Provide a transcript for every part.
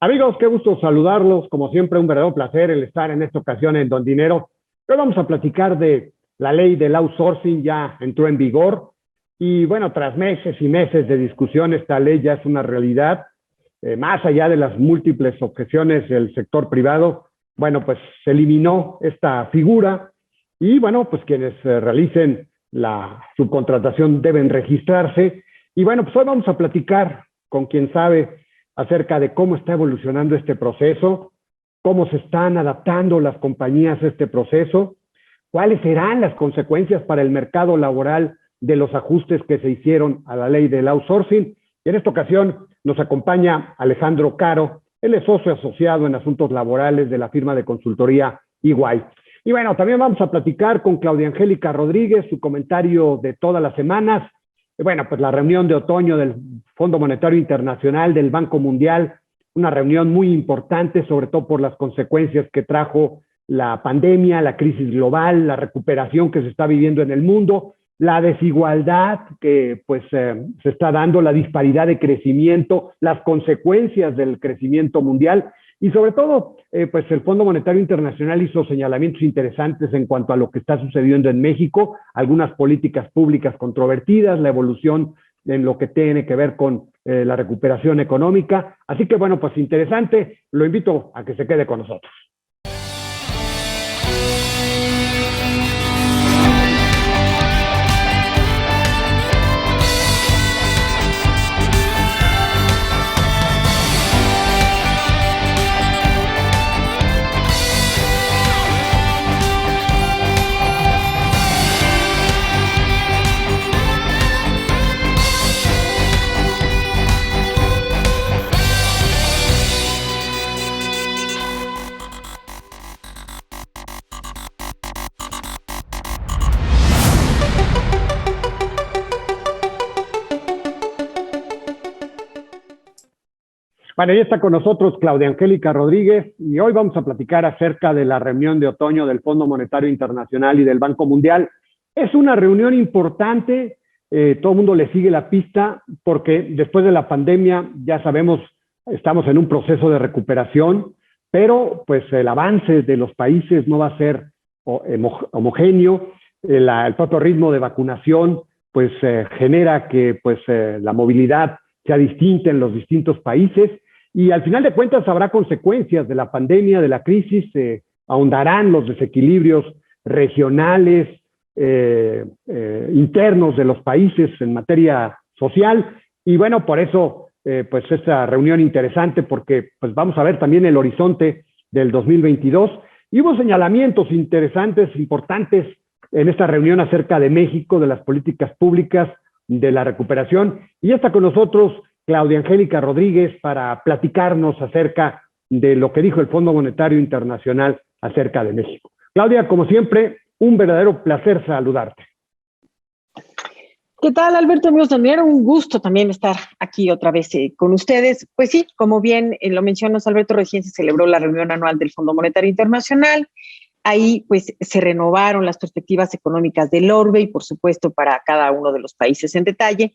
Amigos, qué gusto saludarlos. Como siempre, un verdadero placer el estar en esta ocasión en Don Dinero. Hoy vamos a platicar de la ley del outsourcing, ya entró en vigor. Y bueno, tras meses y meses de discusión, esta ley ya es una realidad. Más allá de las múltiples objeciones del sector privado, bueno, pues se eliminó esta figura y bueno, pues quienes realicen la subcontratación deben registrarse. Y bueno, pues hoy vamos a platicar con quien sabe acerca de cómo está evolucionando este proceso, cómo se están adaptando las compañías a este proceso, cuáles serán las consecuencias para el mercado laboral de los ajustes que se hicieron a la ley del outsourcing. Y en esta ocasión nos acompaña Alejandro Caro, él es socio asociado en asuntos laborales de la firma de consultoría EY. Y bueno, también vamos a platicar con Claudia Angélica Rodríguez, su comentario de todas las semanas. Bueno, pues la reunión de otoño del Fondo Monetario Internacional, del Banco Mundial, una reunión muy importante, sobre todo por las consecuencias que trajo la pandemia, la crisis global, la recuperación que se está viviendo en el mundo, la desigualdad que pues se está dando, la disparidad de crecimiento, las consecuencias del crecimiento mundial y sobre todo pues el Fondo Monetario Internacional hizo señalamientos interesantes en cuanto a lo que está sucediendo en México, algunas políticas públicas controvertidas, la evolución en lo que tiene que ver con la recuperación económica. Así que bueno, pues interesante, lo invito a que se quede con nosotros. Bueno, ya está con nosotros Claudia Angélica Rodríguez y hoy vamos a platicar acerca de la reunión de otoño del Fondo Monetario Internacional y del Banco Mundial. Es una reunión importante, todo el mundo le sigue la pista porque después de la pandemia, ya sabemos, estamos en un proceso de recuperación, pero pues el avance de los países no va a ser homogéneo, el propio ritmo de vacunación pues genera que pues la movilidad sea distinta en los distintos países y al final de cuentas habrá consecuencias de la pandemia, de la crisis, ahondarán los desequilibrios regionales, internos de los países en materia social y bueno, por eso pues esta reunión interesante porque pues vamos a ver también el horizonte del 2022 y hubo señalamientos interesantes, importantes en esta reunión acerca de México, de las políticas públicas, de la recuperación. Y ya está con nosotros Claudia Angélica Rodríguez para platicarnos acerca de lo que dijo el Fondo Monetario Internacional acerca de México. Claudia, como siempre, un verdadero placer saludarte. ¿Qué tal, Alberto? Amigos, también un gusto también estar aquí otra vez con ustedes. Pues sí, como bien lo mencionas, Alberto, recién se celebró la reunión anual del Fondo Monetario Internacional. Ahí pues se renovaron las perspectivas económicas del orbe y por supuesto para cada uno de los países en detalle.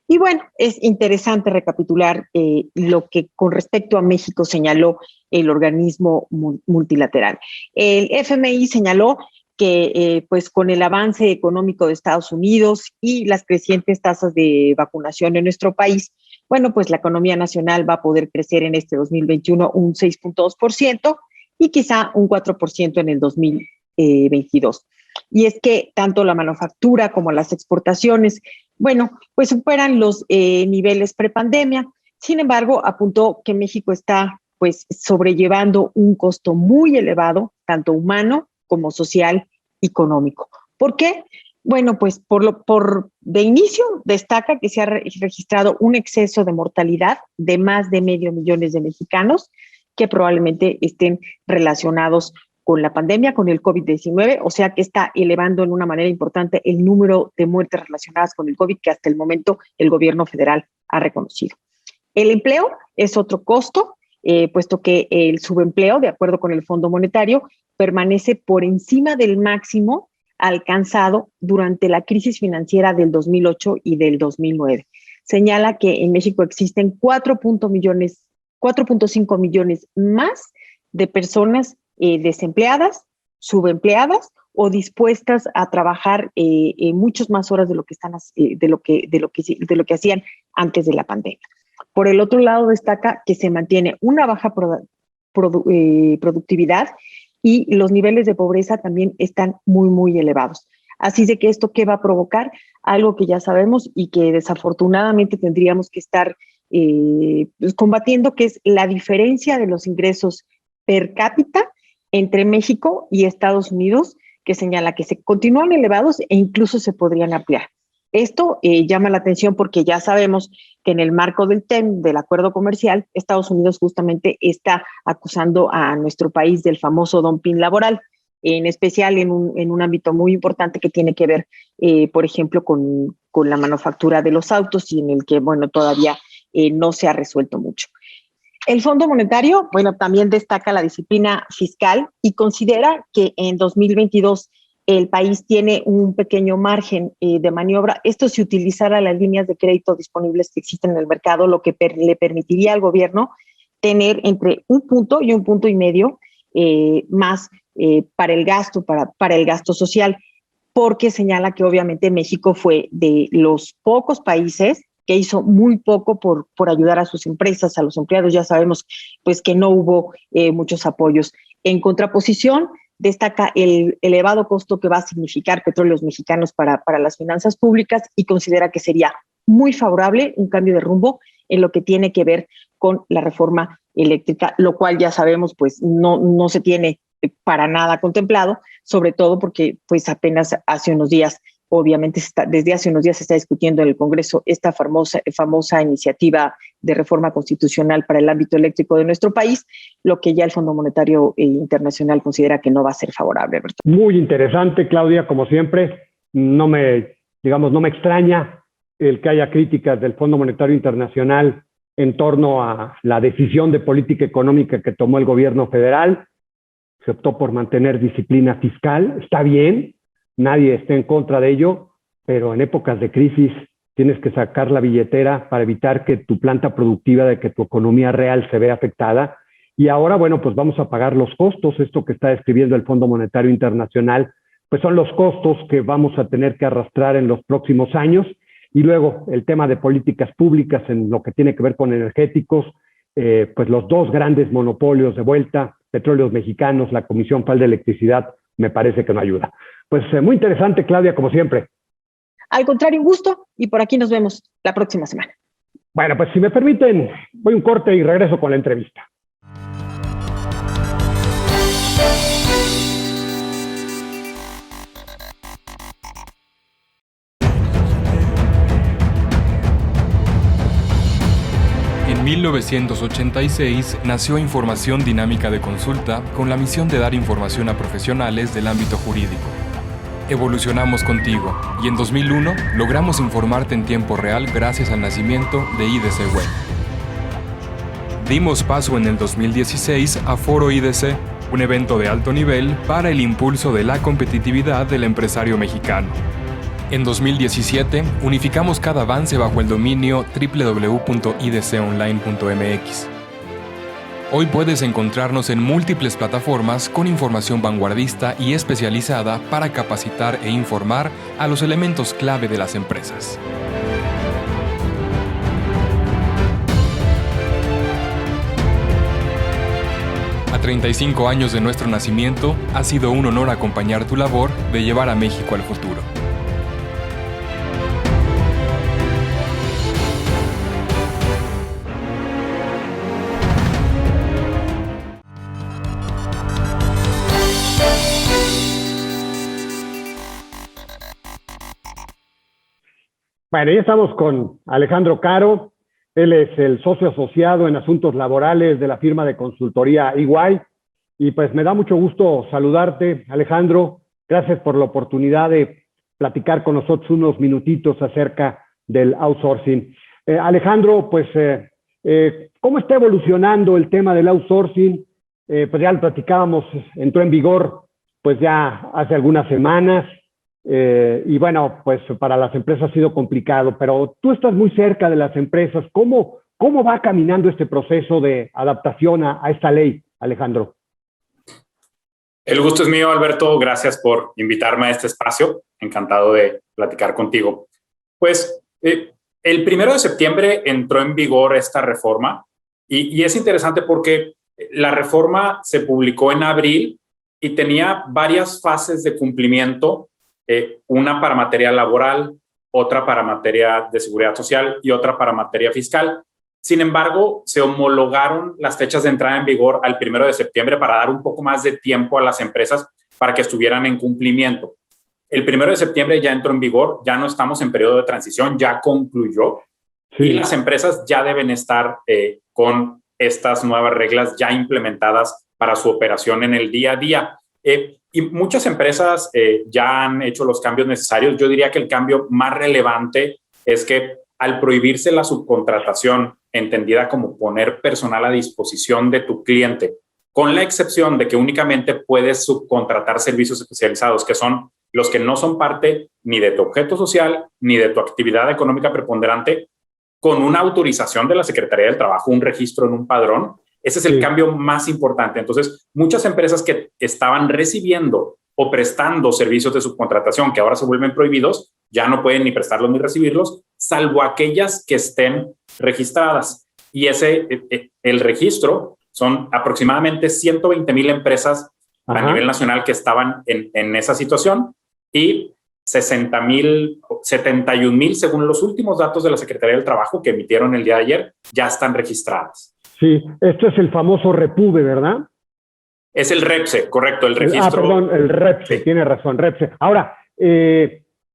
Y bueno, es interesante recapitular lo que con respecto a México señaló el organismo multilateral. El FMI señaló que pues con el avance económico de Estados Unidos y las crecientes tasas de vacunación en nuestro país, bueno, pues la economía nacional va a poder crecer en este 2021 un 6.2%, y quizá un 4% en el 2022. Y es que tanto la manufactura como las exportaciones, bueno, pues superan los niveles prepandemia. Sin embargo, apuntó que México está pues sobrellevando un costo muy elevado, tanto humano como social y económico. ¿Por qué? Bueno, pues de inicio destaca que se ha registrado un exceso de mortalidad de más de 500,000 de mexicanos que probablemente estén relacionados con la pandemia, con el COVID-19, o sea que está elevando en una manera importante el número de muertes relacionadas con el COVID que hasta el momento el gobierno federal ha reconocido. El empleo es otro costo, puesto que el subempleo, de acuerdo con el Fondo Monetario, permanece por encima del máximo alcanzado durante la crisis financiera del 2008 y del 2009. Señala que en México existen 4.1 millones 4.5 millones más de personas desempleadas, subempleadas o dispuestas a trabajar muchas más horas de lo que que hacían antes de la pandemia. Por el otro lado, destaca que se mantiene una baja productividad y los niveles de pobreza también están muy, muy elevados. Así de que esto, ¿qué va a provocar? Algo que ya sabemos y que desafortunadamente tendríamos que estar combatiendo, que es la diferencia de los ingresos per cápita entre México y Estados Unidos, que señala que se continúan elevados e incluso se podrían ampliar. Esto llama la atención porque ya sabemos que en el marco del TEM, del acuerdo comercial, Estados Unidos justamente está acusando a nuestro país del famoso dumping laboral, en especial en un ámbito muy importante que tiene que ver, por ejemplo, con la manufactura de los autos y en el que, bueno, todavía no se ha resuelto mucho. El Fondo Monetario, bueno, también destaca la disciplina fiscal y considera que en 2022 el país tiene un pequeño margen de maniobra. Esto si utilizara las líneas de crédito disponibles que existen en el mercado, lo que le permitiría al gobierno tener entre 1 punto y 1,5 puntos más para el gasto social, porque señala que obviamente México fue de los pocos países que hizo muy poco por ayudar a sus empresas, a los empleados. Ya sabemos pues que no hubo muchos apoyos. En contraposición, destaca el elevado costo que va a significar Petróleos Mexicanos para las finanzas públicas y considera que sería muy favorable un cambio de rumbo en lo que tiene que ver con la reforma eléctrica, lo cual ya sabemos pues no se tiene para nada contemplado, sobre todo porque pues apenas hace unos días, obviamente desde hace unos días se está discutiendo en el Congreso esta famosa iniciativa de reforma constitucional para el ámbito eléctrico de nuestro país, lo que ya el Fondo Monetario Internacional considera que no va a ser favorable. Muy interesante, Claudia, como siempre. No me extraña el que haya críticas del Fondo Monetario Internacional en torno a la decisión de política económica que tomó el gobierno federal. Se optó por mantener disciplina fiscal. Está bien, nadie está en contra de ello, pero en épocas de crisis tienes que sacar la billetera para evitar que tu planta productiva, de que tu economía real se vea afectada. Y ahora, bueno, pues vamos a pagar los costos. Esto que está describiendo el Fondo Monetario Internacional, pues son los costos que vamos a tener que arrastrar en los próximos años. Y luego el tema de políticas públicas en lo que tiene que ver con energéticos, pues los dos grandes monopolios de vuelta, Petróleos Mexicanos, la Comisión Federal de Electricidad, me parece que no ayuda. Pues muy interesante, Claudia, como siempre. Al contrario, un gusto, y por aquí nos vemos la próxima semana. Bueno, pues si me permiten, voy un corte y regreso con la entrevista. En 1986 nació Información Dinámica de Consulta con la misión de dar información a profesionales del ámbito jurídico. Evolucionamos contigo y en 2001 logramos informarte en tiempo real gracias al nacimiento de IDC Web. Dimos paso en el 2016 a Foro IDC, un evento de alto nivel para el impulso de la competitividad del empresario mexicano. En 2017, unificamos cada avance bajo el dominio www.idconline.mx. Hoy puedes encontrarnos en múltiples plataformas con información vanguardista y especializada para capacitar e informar a los elementos clave de las empresas. A 35 años de nuestro nacimiento, ha sido un honor acompañar tu labor de llevar a México al futuro. Bueno, ya estamos con Alejandro Caro. Él es el socio asociado en asuntos laborales de la firma de consultoría EY. Y pues me da mucho gusto saludarte, Alejandro. Gracias por la oportunidad de platicar con nosotros unos minutitos acerca del outsourcing. Alejandro, pues, ¿cómo está evolucionando el tema del outsourcing? Pues ya lo platicábamos, entró en vigor pues ya hace algunas semanas. Y bueno, pues para las empresas ha sido complicado, pero tú estás muy cerca de las empresas. ¿Cómo ¿Cómo va caminando este proceso de adaptación a esta ley, Alejandro? El gusto es mío, Alberto. Gracias por invitarme a este espacio. Encantado de platicar contigo. Pues el 1 de septiembre entró en vigor esta reforma y es interesante porque la reforma se publicó en abril y tenía varias fases de cumplimiento, una para materia laboral, otra para materia de seguridad social y otra para materia fiscal. Sin embargo, se homologaron las fechas de entrada en vigor al 1 de septiembre para dar un poco más de tiempo a las empresas para que estuvieran en cumplimiento. El 1 de septiembre ya entró en vigor, ya no estamos en periodo de transición, ya concluyó. Sí. Y las empresas ya deben estar con estas nuevas reglas ya implementadas para su operación en el día a día. Y muchas empresas ya han hecho los cambios necesarios. Yo diría que el cambio más relevante es que al prohibirse la subcontratación, entendida como poner personal a disposición de tu cliente, con la excepción de que únicamente puedes subcontratar servicios especializados, que son los que no son parte ni de tu objeto social ni de tu actividad económica preponderante, con una autorización de la Secretaría del Trabajo, un registro en un padrón. Ese es el cambio más importante. Entonces, muchas empresas que estaban recibiendo o prestando servicios de subcontratación que ahora se vuelven prohibidos, ya no pueden ni prestarlos ni recibirlos, salvo aquellas que estén registradas. Y el registro son aproximadamente 120,000 empresas a nivel nacional que estaban en esa situación y 71,000, según los últimos datos de la Secretaría del Trabajo que emitieron el día de ayer, ya están registradas. Sí, esto es el famoso REPUBE, ¿verdad? Es el REPSE, correcto, el registro. Perdón, el REPSE, sí. Tiene razón, REPSE. Ahora,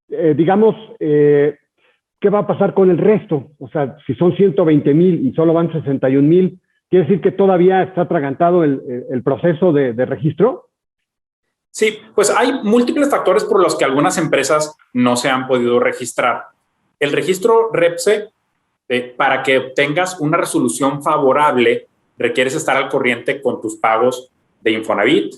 digamos, ¿qué va a pasar con el resto? O sea, si son 120,000 y solo van 61,000, ¿quiere decir que todavía está atragantado el proceso de registro? Sí, pues hay múltiples factores por los que algunas empresas no se han podido registrar. El registro REPSE, para que obtengas una resolución favorable, requieres estar al corriente con tus pagos de Infonavit,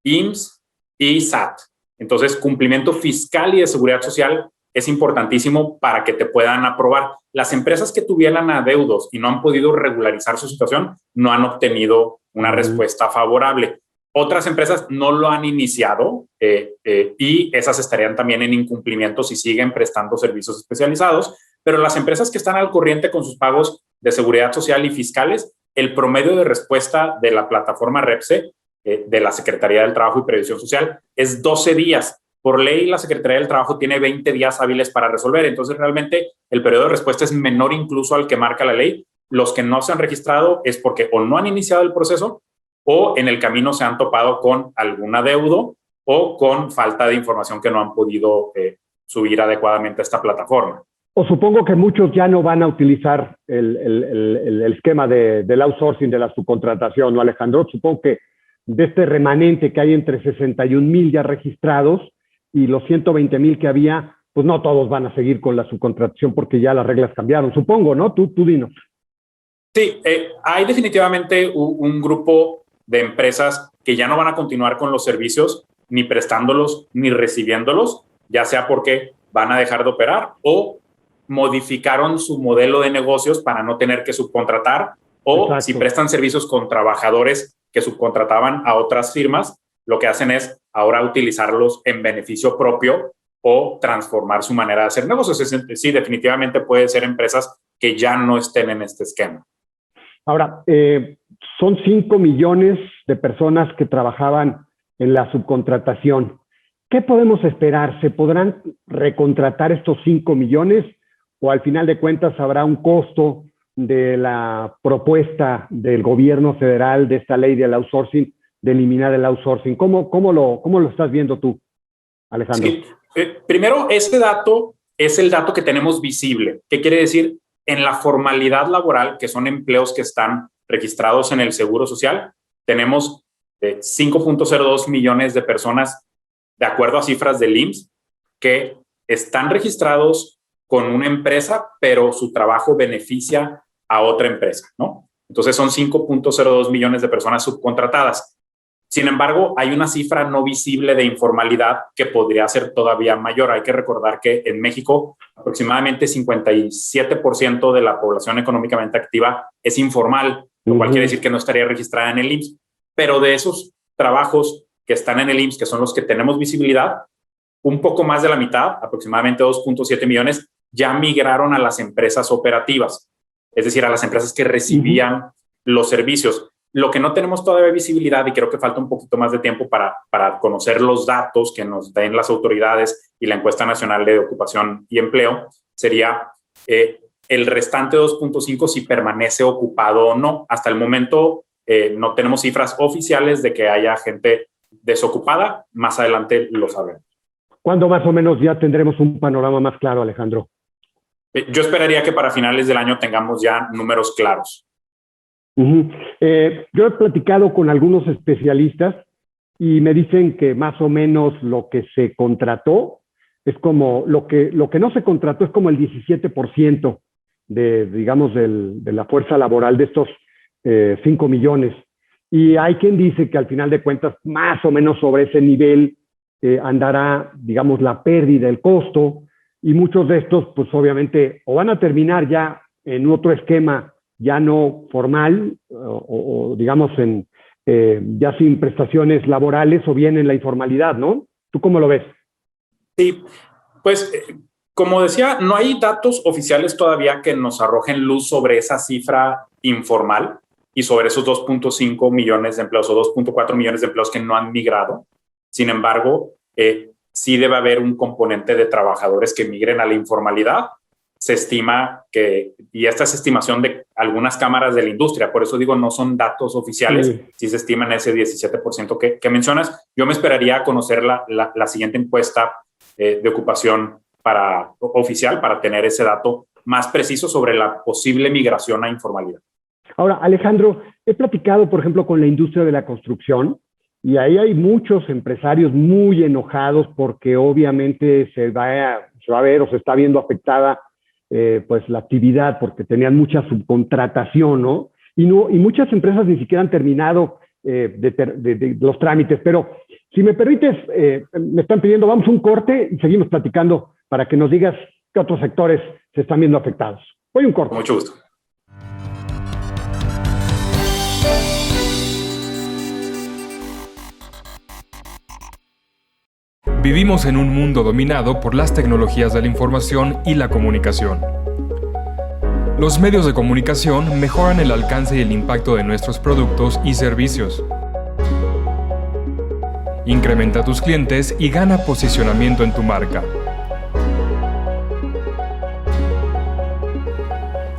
IMSS y SAT. Entonces, cumplimiento fiscal y de seguridad social es importantísimo para que te puedan aprobar. Las empresas que tuvieran adeudos y no han podido regularizar su situación no han obtenido una respuesta favorable. Otras empresas no lo han iniciado y esas estarían también en incumplimiento si siguen prestando servicios especializados, pero las empresas que están al corriente con sus pagos de seguridad social y fiscales, el promedio de respuesta de la plataforma REPSE, de la Secretaría del Trabajo y Previsión Social, es 12 días. Por ley, la Secretaría del Trabajo tiene 20 días hábiles para resolver. Entonces, realmente, el periodo de respuesta es menor incluso al que marca la ley. Los que no se han registrado es porque o no han iniciado el proceso o en el camino se han topado con algún adeudo o con falta de información que no han podido subir adecuadamente a esta plataforma. O supongo que muchos ya no van a utilizar el esquema del outsourcing, de la subcontratación, ¿no, Alejandro? Supongo que de este remanente que hay entre 61,000 ya registrados y los 120,000 que había, pues no todos van a seguir con la subcontratación porque ya las reglas cambiaron, supongo, ¿no? Tú dinos. Sí, hay definitivamente un grupo de empresas que ya no van a continuar con los servicios, ni prestándolos, ni recibiéndolos, ya sea porque van a dejar de operar o modificaron su modelo de negocios para no tener que subcontratar o Exacto. Si prestan servicios con trabajadores que subcontrataban a otras firmas, lo que hacen es ahora utilizarlos en beneficio propio o transformar su manera de hacer negocios. Sí, definitivamente puede ser empresas que ya no estén en este esquema. Ahora, son 5 millones de personas que trabajaban en la subcontratación. ¿Qué podemos esperar? ¿Se podrán recontratar estos 5 millones o al final de cuentas habrá un costo de la propuesta del gobierno federal de esta ley del outsourcing, de eliminar el outsourcing? ¿Cómo lo estás viendo tú, Alejandro? Sí. Primero, ese dato es el dato que tenemos visible. ¿Qué quiere decir? En la formalidad laboral, que son empleos que están registrados en el Seguro Social, tenemos 5.02 millones de personas, de acuerdo a cifras del IMSS, que están registrados con una empresa, pero su trabajo beneficia a otra empresa, ¿no? Entonces son 5.02 millones de personas subcontratadas. Sin embargo, hay una cifra no visible de informalidad que podría ser todavía mayor. Hay que recordar que en México aproximadamente 57% de la población económicamente activa es informal, lo cual quiere decir que no estaría registrada en el IMSS. Pero de esos trabajos que están en el IMSS, que son los que tenemos visibilidad, un poco más de la mitad, aproximadamente 2.7 millones, ya migraron a las empresas operativas, es decir, a las empresas que recibían los servicios. Lo que no tenemos todavía visibilidad, y creo que falta un poquito más de tiempo para conocer los datos que nos den las autoridades y la encuesta nacional de ocupación y empleo, sería el restante 2.5 si permanece ocupado o no. Hasta el momento no tenemos cifras oficiales de que haya gente desocupada. Más adelante lo sabremos. ¿Cuándo más o menos ya tendremos un panorama más claro, Alejandro? Yo esperaría que para finales del año tengamos ya números claros. Yo he platicado con algunos especialistas y me dicen que más o menos lo que se contrató es como lo que no se contrató es como el 17% de la fuerza laboral de estos 5 millones. Y hay quien dice que al final de cuentas más o menos sobre ese nivel andará, digamos, la pérdida, el costo, y muchos de estos pues obviamente o van a terminar ya en otro esquema ya no formal o digamos ya sin prestaciones laborales o bien en la informalidad, ¿no? ¿Tú cómo lo ves? Sí, pues como decía, no hay datos oficiales todavía que nos arrojen luz sobre esa cifra informal y sobre esos 2.5 millones de empleos o 2.4 millones de empleos que no han migrado. Sin embargo, sí debe haber un componente de trabajadores que migren a la informalidad. Se estima que, y esta es estimación de algunas cámaras de la industria, por eso digo, no son datos oficiales, sí se estima en ese 17% que mencionas. Yo me esperaría conocer la siguiente encuesta de ocupación oficial para tener ese dato más preciso sobre la posible migración a informalidad. Ahora, Alejandro, he platicado, por ejemplo, con la industria de la construcción y ahí hay muchos empresarios muy enojados porque obviamente se va a ver o se está viendo afectada pues la actividad porque tenían mucha subcontratación, ¿no? Y muchas empresas ni siquiera han terminado de los trámites. Pero si me permites, me están pidiendo, vamos a un corte y seguimos platicando para que nos digas qué otros sectores se están viendo afectados. Voy a un corte. Mucho gusto. Vivimos en un mundo dominado por las tecnologías de la información y la comunicación. Los medios de comunicación mejoran el alcance y el impacto de nuestros productos y servicios. Incrementa tus clientes y gana posicionamiento en tu marca.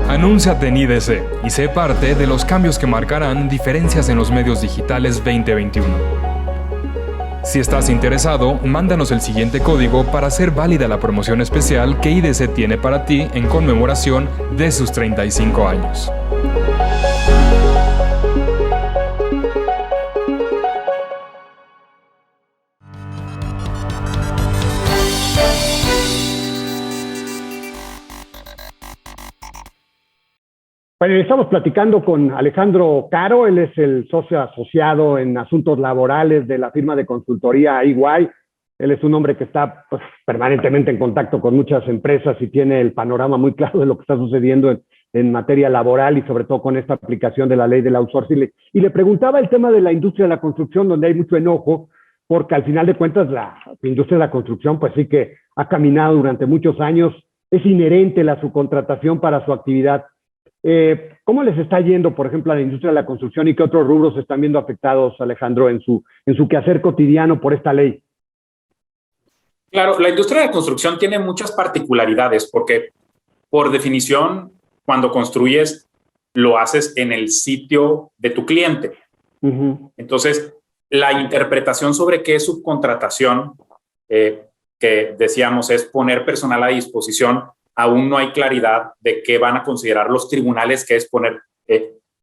Anúnciate en IDC y sé parte de los cambios que marcarán diferencias en los medios digitales 2021. Si estás interesado, mándanos el siguiente código para hacer válida la promoción especial que IDC tiene para ti en conmemoración de sus 35 años. Bueno, estamos platicando con Alejandro Caro, él es el socio asociado en asuntos laborales de la firma de consultoría EY. Él es un hombre que está pues, permanentemente en contacto con muchas empresas y tiene el panorama muy claro de lo que está sucediendo en materia laboral y sobre todo con esta aplicación de la ley del outsourcing. Y le preguntaba el tema de la industria de la construcción, donde hay mucho enojo, porque al final de cuentas la industria de la construcción pues sí que ha caminado durante muchos años, es inherente la subcontratación para su actividad. ¿Cómo les está yendo, por ejemplo, a la industria de la construcción y qué otros rubros se están viendo afectados, Alejandro, en su quehacer cotidiano por esta ley? Claro, la industria de la construcción tiene muchas particularidades porque, por definición, cuando construyes, lo haces en el sitio de tu cliente. Entonces, la interpretación sobre qué es subcontratación, que decíamos es poner personal a disposición, aún no hay claridad de qué van a considerar los tribunales, que es poner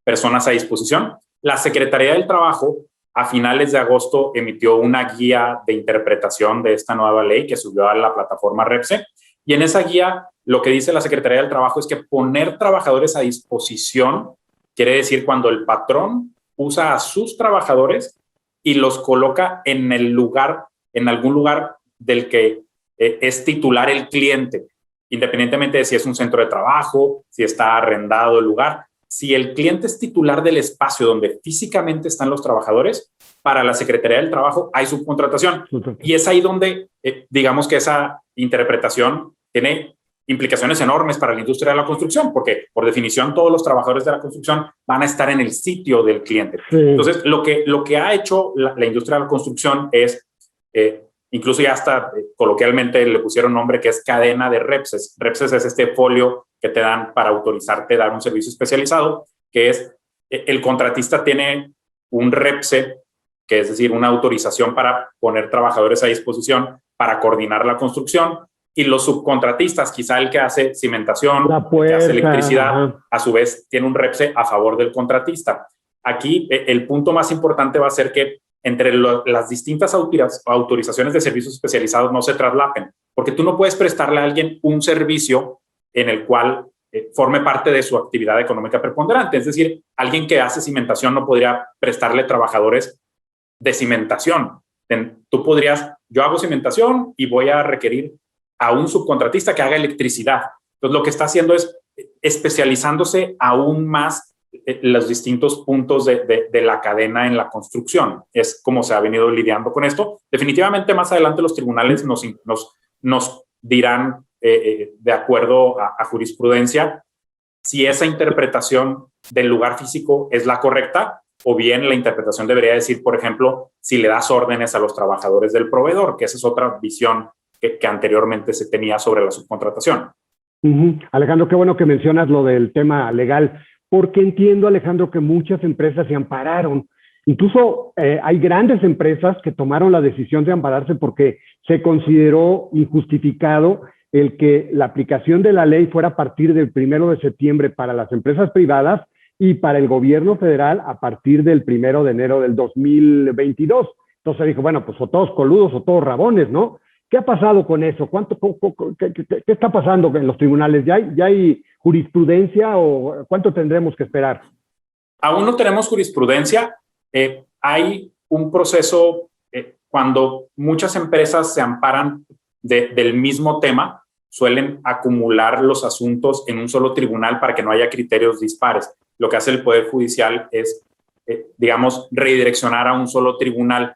personas a disposición. La Secretaría del Trabajo, a finales de agosto, emitió una guía de interpretación de esta nueva ley que subió a la plataforma REPSE. Y en esa guía, lo que dice la Secretaría del Trabajo es que poner trabajadores a disposición quiere decir cuando el patrón usa a sus trabajadores y los coloca en algún lugar del que es titular el cliente, independientemente de si es un centro de trabajo, si está arrendado el lugar. Si el cliente es titular del espacio donde físicamente están los trabajadores, para la Secretaría del Trabajo hay subcontratación. Y es ahí donde, digamos que esa interpretación tiene implicaciones enormes para la industria de la construcción, porque por definición todos los trabajadores de la construcción van a estar en el sitio del cliente. Sí. Entonces, lo que ha hecho la industria de la construcción es, incluso ya hasta coloquialmente le pusieron nombre, que es cadena de REPSES. REPSES es este folio que te dan para autorizarte a dar un servicio especializado, que es el contratista tiene un REPSE, que es decir, una autorización para poner trabajadores a disposición para coordinar la construcción, y los subcontratistas, quizá el que hace cimentación, el que hace electricidad, a su vez tiene un REPSE a favor del contratista. Aquí el punto más importante va a ser que entre las distintas autorizaciones de servicios especializados no se traslapen, porque tú no puedes prestarle a alguien un servicio en el cual forme parte de su actividad económica preponderante. Es decir, alguien que hace cimentación no podría prestarle trabajadores de cimentación. Tú podrías, yo hago cimentación y voy a requerir a un subcontratista que haga electricidad. Entonces, lo que está haciendo es especializándose aún más los distintos puntos de la cadena en la construcción. Es como se ha venido lidiando con esto. Definitivamente, más adelante los tribunales nos dirán, de acuerdo a jurisprudencia, si esa interpretación del lugar físico es la correcta, o bien la interpretación debería decir, por ejemplo, si le das órdenes a los trabajadores del proveedor, que esa es otra visión que anteriormente se tenía sobre la subcontratación. Alejandro, qué bueno que mencionas lo del tema legal, porque entiendo, Alejandro, que muchas empresas se ampararon. Incluso hay grandes empresas que tomaron la decisión de ampararse porque se consideró injustificado el que la aplicación de la ley fuera a partir del 1 de septiembre para las empresas privadas y para el gobierno federal a partir del 1 de enero del 2022. Entonces dijo, bueno, pues o todos coludos o todos rabones, ¿no? ¿Qué ha pasado con eso? ¿Qué está pasando en los tribunales? ¿Ya hay jurisprudencia o cuánto tendremos que esperar? Aún no tenemos jurisprudencia. Hay un proceso cuando muchas empresas se amparan del mismo tema, suelen acumular los asuntos en un solo tribunal para que no haya criterios dispares. Lo que hace el Poder Judicial es, digamos, redireccionar a un solo tribunal.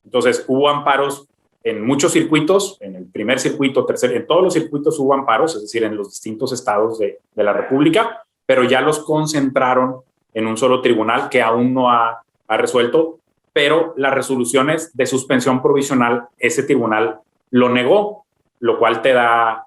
Entonces, hubo amparos en muchos circuitos, en el primer circuito, tercer, en todos los circuitos hubo amparos, es decir, en los distintos estados de la República, pero ya los concentraron en un solo tribunal que aún no ha resuelto, pero las resoluciones de suspensión provisional, ese tribunal lo negó, lo cual te da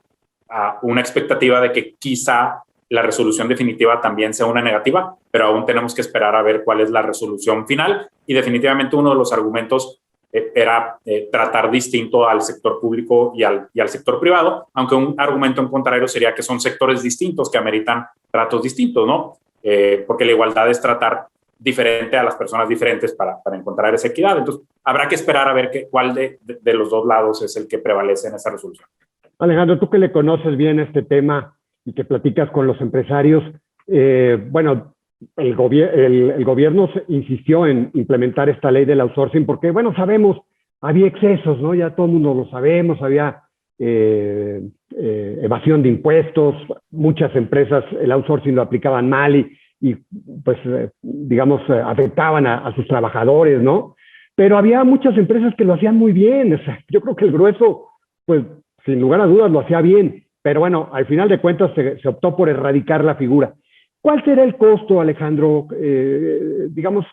una expectativa de que quizá la resolución definitiva también sea una negativa, pero aún tenemos que esperar a ver cuál es la resolución final, y definitivamente uno de los argumentos era tratar distinto al sector público y al sector privado, aunque un argumento en contrario sería que son sectores distintos que ameritan tratos distintos, ¿no? Porque la igualdad es tratar diferente a las personas diferentes para encontrar esa equidad. Entonces, habrá que esperar a ver cuál de los dos lados es el que prevalece en esa resolución. Alejandro, tú que le conoces bien este tema y que platicas con los empresarios, bueno, el gobierno insistió en implementar esta ley del outsourcing porque, bueno, sabemos, había excesos, ¿no? Ya todo el mundo lo sabemos, había evasión de impuestos, muchas empresas el outsourcing lo aplicaban mal y pues, digamos, afectaban a sus trabajadores, ¿no? Pero había muchas empresas que lo hacían muy bien. O sea, yo creo que el grueso, pues, sin lugar a dudas, lo hacía bien. Pero bueno, al final de cuentas se optó por erradicar la figura. ¿Cuál será el costo, Alejandro? Digamos,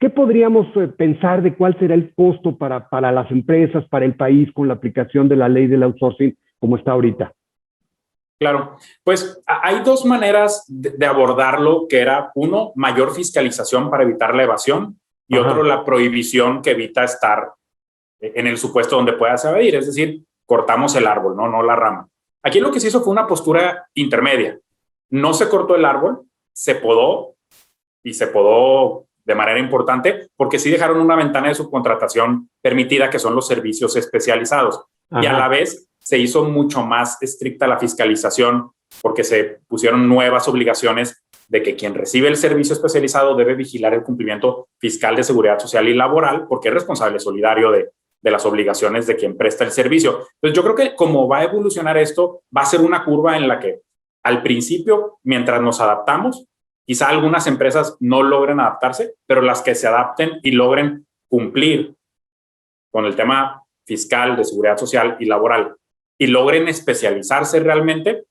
¿qué podríamos pensar de cuál será el costo para las empresas, para el país, con la aplicación de la ley del outsourcing como está ahorita? Claro, pues hay dos maneras de abordarlo, que era, uno, mayor fiscalización para evitar la evasión, y otro, la prohibición que evita estar en el supuesto donde puedas evadir, es decir, cortamos el árbol, no la rama. Aquí lo que se hizo fue una postura intermedia. No se cortó el árbol, se podó, y se podó de manera importante, porque sí dejaron una ventana de subcontratación permitida, que son los servicios especializados. Ajá. Y a la vez se hizo mucho más estricta la fiscalización porque se pusieron nuevas obligaciones de que quien recibe el servicio especializado debe vigilar el cumplimiento fiscal de seguridad social y laboral, porque es responsable solidario de las obligaciones de quien presta el servicio. Entonces, yo creo que como va a evolucionar esto, va a ser una curva en la que al principio, mientras nos adaptamos, quizá algunas empresas no logren adaptarse, pero las que se adapten y logren cumplir con el tema fiscal, de seguridad social y laboral, y logren especializarse realmente,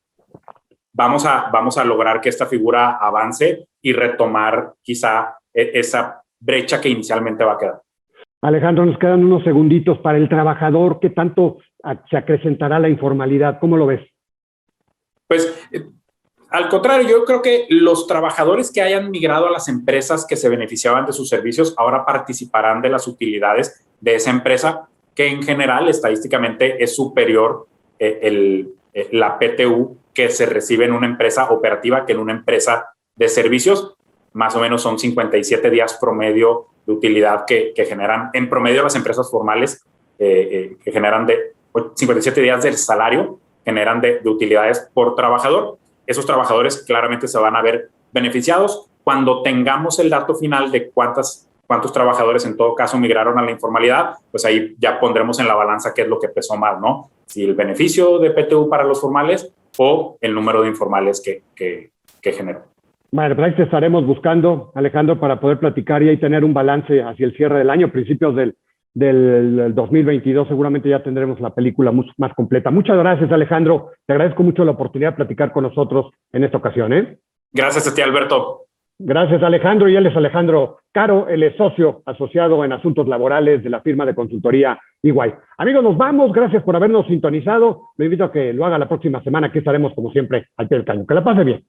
vamos a lograr que esta figura avance y retomar quizá esa brecha que inicialmente va a quedar. Alejandro, nos quedan unos segunditos para el trabajador. ¿Qué tanto se acrecentará la informalidad? ¿Cómo lo ves? Pues, al contrario, yo creo que los trabajadores que hayan migrado a las empresas que se beneficiaban de sus servicios ahora participarán de las utilidades de esa empresa, que en general estadísticamente es superior la PTU que se recibe en una empresa operativa que en una empresa de servicios. Más o menos son 57 días promedio de utilidad que generan, en promedio las empresas formales que generan 57 días del salario, generan de utilidades por trabajador. Esos trabajadores claramente se van a ver beneficiados. Cuando tengamos el dato final de cuántos trabajadores en todo caso migraron a la informalidad, pues ahí ya pondremos en la balanza qué es lo que pesó más, ¿no? Si el beneficio de PTU para los formales o el número de informales que generó. Bueno, pues ahí te estaremos buscando, Alejandro, para poder platicar y ahí tener un balance hacia el cierre del año, principios del 2022. Seguramente ya tendremos la película más completa. Muchas gracias, Alejandro. Te agradezco mucho la oportunidad de platicar con nosotros en esta ocasión, ¿eh? Gracias a ti, Alberto. Gracias, Alejandro. Y él es Alejandro Caro, él es socio asociado en asuntos laborales de la firma de consultoría EY. Amigos, nos vamos. Gracias por habernos sintonizado. Me invito a que lo haga la próxima semana, que estaremos, como siempre, al pie del cañón. Que la pase bien.